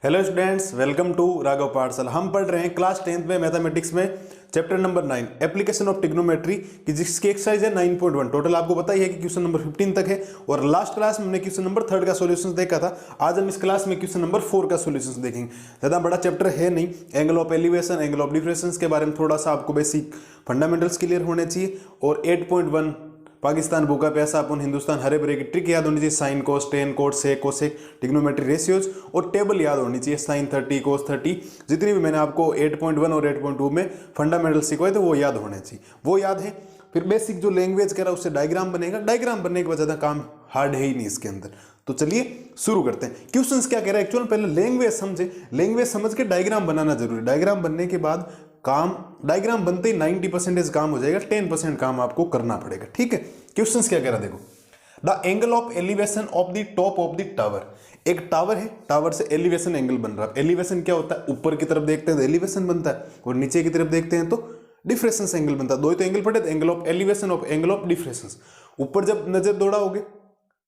Hello students, welcome to Raghav Pathshala. हम पढ़ रहे हैं क्लास 10th में मैथमेटिक्स में chapter number 9 application of trigonometry की, जिसकी एक्सरसाइज है 9.1। टोटल आपको पता ही है कि क्वेश्चन नंबर 15 तक है और लास्ट क्लास में हमने क्वेश्चन नंबर 3 का सॉल्यूशंस देखा था। आज हम इस क्लास में क्वेश्चन नंबर 4 का सॉल्यूशंस देखेंगे। ज़्यादा बड़ा चैप्टर है नहीं, angle of elevation, angle of difference के बारे में थोड़ा सा आपको बेसिक फंडामेंटल्स क्लियर होने चाहिए और 8.1 पाकिस्तान भूखा प्यासा अपन हिंदुस्तान हरे भरे की ट्रिक याद होनी चाहिए, sine cos tan cot sec cosec trigonometry ratios और टेबल याद होनी चाहिए, साइन 30 कोस 30, जितनी भी मैंने आपको 8.1 और 8.2 में फंडामेंटल सिखाए थे वो याद होने चाहिए, वो याद है। फिर बेसिक जो लैंग्वेज कह रहा है उससे डायग्राम बनेगा, डायग्राम बनने के बाद ज़्यादा काम हार्ड है ही नहीं इसके अंदर। तो चलिए शुरू करते हैं। क्वेश्चंस क्या कह रहा है एक्चुअल, पहले लैंग्वेज समझे, लैंग्वेज समझ के डायग्राम बनाना जरूरी। डायग्राम बनने के बाद काम, डायग्राम बनते ही 90% काम हो जाएगा, 10% काम आपको करना पड़ेगा। ठीक है, क्वेश्चंस क्या कह रहा है देखो। The angle of elevation of the top of the tower. एक टावर है, टावर से एलिवेशन एंगल बन रहा है। एलिवेशन क्या होता है, ऊपर की तरफ देखते हैं तो एलिवेशन बनता है और नीचे की तरफ देखते हैं तो डिफरेंस एंगल बनता है। दो ही तो एंगल पड़े, angle of elevation of angle of difference. ऊपर जब नजर दौड़ाओगे,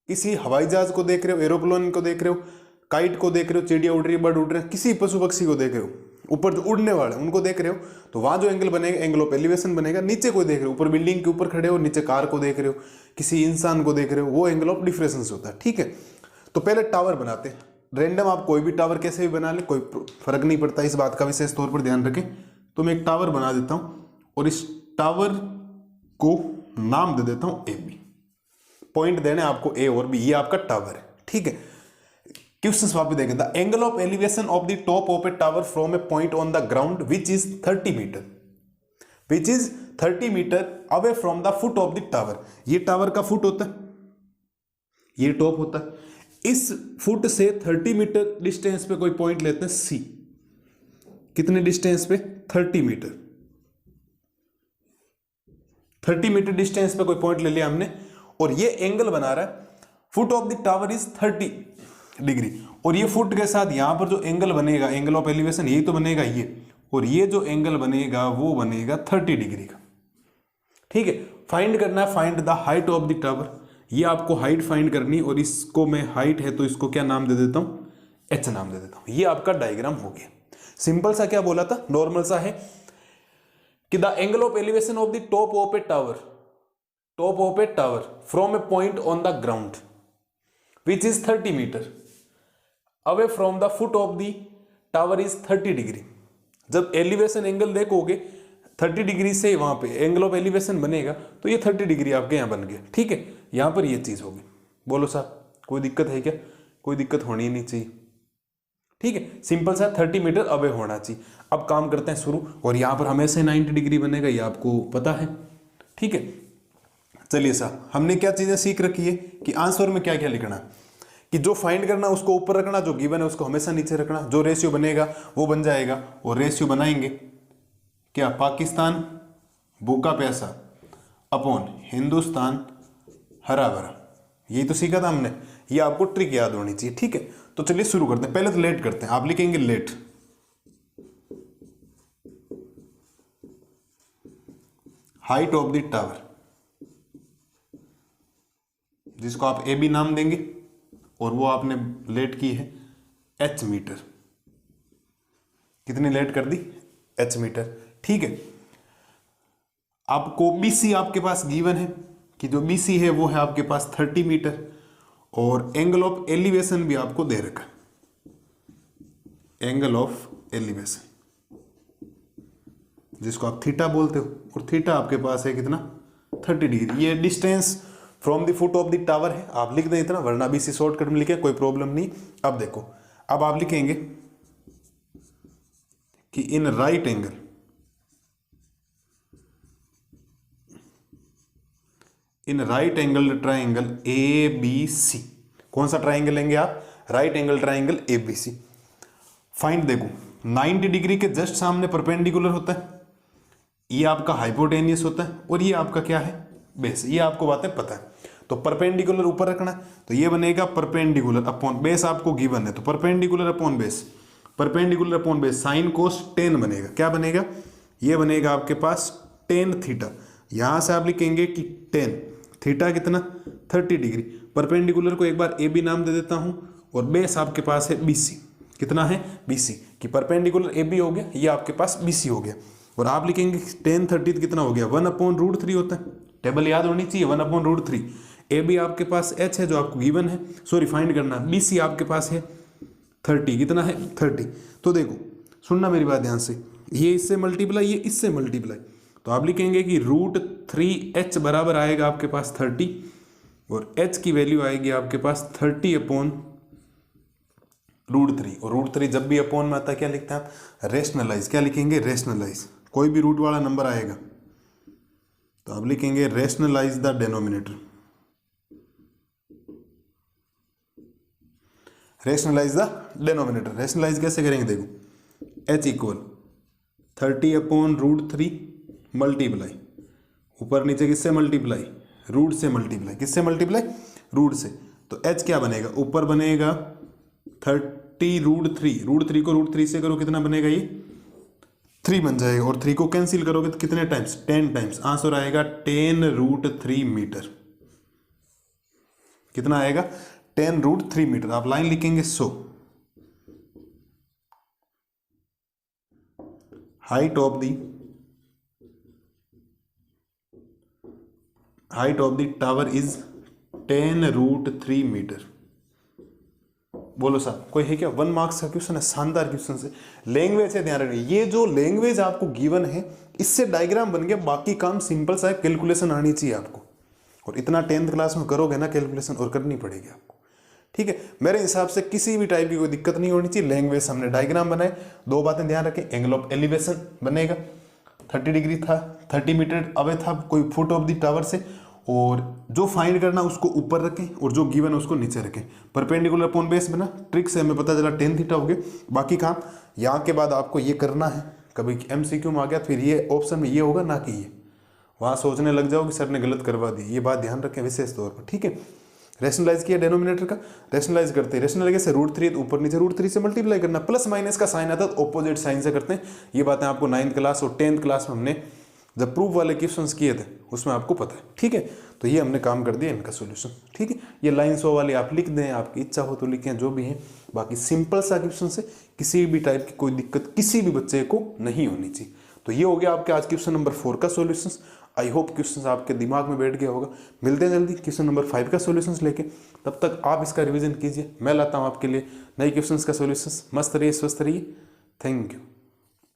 किसी हवाई जहाज को देख रहे हो, एरोप्लेन को देख रहे हो, काइट को देख रहे हो, चिड़िया उड़ रही है, बर्ड उड़ रहे हैं, किसी पशु पक्षी को देख रहे हो, ऊपर जो उड़ने वाले उनको देख रहे हो, तो वहां जो एंगल बनेगा एंगल ऑफ एलिवेशन बनेगा। नीचे कोई देख रहे हो, ऊपर बिल्डिंग के ऊपर खड़े हो, नीचे कार को देख रहे हो, किसी इंसान को देख रहे हो, वो एंगल ऑफ डिफरेंस होता है। ठीक है, तो पहले टावर बनाते हैं। रैंडम आप कोई भी टावर कैसे भी बना ले, कोई फर्क नहीं पड़ता, इस बात का विशेष तौर पर ध्यान रखें। तो मैं एक टावर बना देता हूं और इस टावर को नाम दे देता हूं ए बी। पॉइंट देने आपको ए और बी, ये आपका टावर है। ठीक है, क्वेश्चन वापस देखें। The angle of elevation of the top of a tower from a point on the ground which is 30 metre, which is 30 metre away from the foot of the tower. ये tower का foot होता है, ये top होता है। इस foot से 30 metre distance पे कोई पॉइंट लेते हैं सी। कितने डिस्टेंस पे, 30 मीटर। 30 मीटर डिस्टेंस पे कोई पॉइंट ले लिया हमने और ये एंगल बना रहा है। Foot of the tower is 30 degree और ये फुट के साथ यहां पर जो एंगल बनेगा, एंगल ऑफ एलिवेशन यही तो बनेगा ये, और ये जो एंगल बनेगा वो बनेगा 30 डिग्री का। ठीक है, फाइंड करना है, find the height of the tower. ये आपको हाइट फाइंड करनी और इसको मैं हाइट है तो इसको क्या नाम दे देता हूं, एच नाम दे देता हूं। ये आपका डायग्राम हो गया। सिंपल सा क्या बोला था, नॉर्मल सा है कि the angle of elevation of the top of a tower, top of a tower from a point on the ground which is 30 metre away from the foot of the tower is 30 degree. जब elevation angle देखोगे 30 degree से वहां पे angle of elevation बनेगा तो ये 30 degree आपके यहां बन गया। ठीक है, यहां पर ये चीज होगी। बोलो साहब कोई दिक्कत है क्या, कोई दिक्कत होनी नहीं चाहिए। ठीक है, सिंपल सा 30 मीटर अवे होना चाहिए। अब काम करते हैं शुरू, और यहां पर हमेशा 90 डिग्री बनेगा, ये आपको पता है। ठीक है, चलिए साहब, हमने क्या चीजें सीख रखी है कि आंसर में क्या क्या लिखना है, कि जो फाइंड करना उसको ऊपर रखना, जो गिवन है उसको हमेशा नीचे रखना, जो रेशियो बनेगा वो बन जाएगा। और रेशियो बनाएंगे क्या, पाकिस्तान भूखा प्यासा अपॉन हिंदुस्तान हरा भरा। यही तो सीखा था हमने, ये आपको ट्रिक याद होनी चाहिए। ठीक है, तो चलिए शुरू करते हैं। पहले तो लेट करते हैं, आप लिखेंगे let, height of the tower, जिसको आप ए बी नाम देंगे, और वो आपने लेट की है एच मीटर। कितनी लेट कर दी, एच मीटर। ठीक है, आपको बीसी आपके पास गिवन है कि जो बीसी है वो है आपके पास 30 मीटर, और एंगल ऑफ एलिवेशन भी आपको दे रखा है, एंगल ऑफ एलिवेशन जिसको आप थीटा बोलते हो, और थीटा आपके पास है कितना, 30 डिग्री। ये distance from the foot of the tower है, आप लिख दें इतना, वरना भी इसी शॉर्टकट में लिखे, कोई प्रॉब्लम नहीं। अब देखो, अब आप लिखेंगे कि in right angle, in right angle triangle A B C. कौन सा ट्राइंगल लेंगे आप, right angle triangle A B C. Find देखो, 90 डिग्री के जस्ट सामने परपेंडिकुलर होता है, ये आपका हाइपोटेनियस होता है, और ये आपका क्या है, बेस। ये आपको बातें पता है। तो परपेंडिकुलर ऊपर रखना है, तो ये बनेगा परपेंडिकुलर अपॉन बेस, आपको गिवन है तो perpendicular upon base, perpendicular upon base sine cos 10 बनेगा। क्या बनेगा, ये बनेगा आपके पास टेन थीटा। यहां से आप लिखेंगे कि 10 थीटा कितना, 30 डिग्री। परपेंडिकुलर को एक बार ए बी नाम दे देता हूं और बेस आपके पास है BC। कितना है BC कि परपेंडिकुलर AB हो गया, ये आपके पास BC हो गया। और आप लिखेंगे tan 30 कितना हो गया 1/√3 होता है, टेबल याद होनी चाहिए 1/√3। AB आपके पास H है जो आपको गिवन है, सॉरी फाइंड करना, BC आपके पास है 30, कितना है 30। तो देखो सुनना मेरी बात ध्यान से, ये इससे मल्टीप्लाई, ये इससे मल्टीप्लाई, तो आप लिखेंगे कि √3H बराबर आएगा आपके पास 30 और H की वैल्यू आएगी आपके पास 30/√3। और √3 जब भी अपॉन में आता है क्या लिखते हैं आप, रेशनलाइज, क्या लिखेंगे रेशनलाइज, कोई भी रूट वाला नंबर आएगा तो आप लिखेंगे rationalise the denominator, rationalise the denominator. Rationalise कैसे करेंगे, देखो H इक्वल 30/√3 मल्टीप्लाई, ऊपर नीचे किससे मल्टीप्लाई, रूट से मल्टीप्लाई, किससे मल्टीप्लाई, रूट से। तो H क्या बनेगा, ऊपर बनेगा 30√3, √3 को √3 से करो कितना बनेगा, ये 3 बन जाएगा, और 3 को कैंसिल करोगे तो कितने टाइम्स, 10 टाइम्स, आंसर आएगा 10√3 मीटर। कितना आएगा 10√3 मीटर। आप लाइन लिखेंगे so height of the tower is 10√3 metre. बोलो साहब कोई है क्या, 1 मार्क्स का क्वेश्चन है, शानदार क्वेश्चन से। लैंग्वेज है, ध्यान रखिए, ये जो लैंग्वेज आपको गिवन है इससे डायग्राम बन गया, बाकी काम सिंपल सा है, कैलकुलेशन आनी चाहिए आपको, और इतना 10th क्लास में करोगे ना कैलकुलेशन, और करनी पड़ेगी आपको, ठीक है। मेरे हिसाब से किसी भी टाइप की कोई दिक्कत नहीं होनी चाहिए। लैंग्वेज हमने डायग्राम बनाए, 2 बातें ध्यान रखें, एंगल ऑफ एलिवेशन बनेगा 30 डिग्री था, 30 मीटर अवे था कोई फुट ऑफ द टावर से, और जो फाइंड करना उसको ऊपर रखें और जो गिवन है उसको नीचे रखें। परपेंडिकुलर अपॉन बेस बना, ट्रिक से हमें पता चला tan थीटा हो गया। बाकी काम यहाँ के बाद आपको ये करना है, कभी MCQ में आ गया फिर ये ऑप्शन में ये होगा ना कि ये, वहाँ सोचने लग जाओ कि सर ने गलत करवा दी, ये बात ध्यान रखें विशेष तौर पर, ठीक है। रेशनलाइज किया डेनोमिनेटर का, रेशनलाइज करते हैं, रेशनल कैसे, √3 ऊपर नीचे √3 से मल्टीप्लाई करना, प्लस माइनस का साइन आता है तो ऑपोजिट साइन से करते हैं। ये बातें आपको 9th क्लास और 10th क्लास में हमने जब प्रूफ वाले क्वेश्चंस किए थे उसमें आपको पता है, ठीक है। तो ये हमने काम कर दिया इनका सॉल्यूशन, ठीक है। ये लाइन 100 वाली आप लिख दें, आपकी इच्छा हो तो लिखें, जो भी है। बाकी सिंपल सा क्वेश्चन से किसी भी टाइप की कोई दिक्कत किसी भी बच्चे को नहीं होनी चाहिए। तो ये हो गया आपके आज क्वेश्चन नंबर 4 का सॉल्यूशन। आई होप क्वेश्चन आपके दिमाग में बैठ गया होगा। मिलते हैं जल्दी क्वेश्चन नंबर 5 का सॉल्यूशंस लेके, तब तक आप इसका रिवीजन कीजिए। मैं लाता हूँ आपके लिए नए क्वेश्चंस का सॉल्यूशंस। मस्त रहिए, स्वस्थ रहिए, थैंक यू।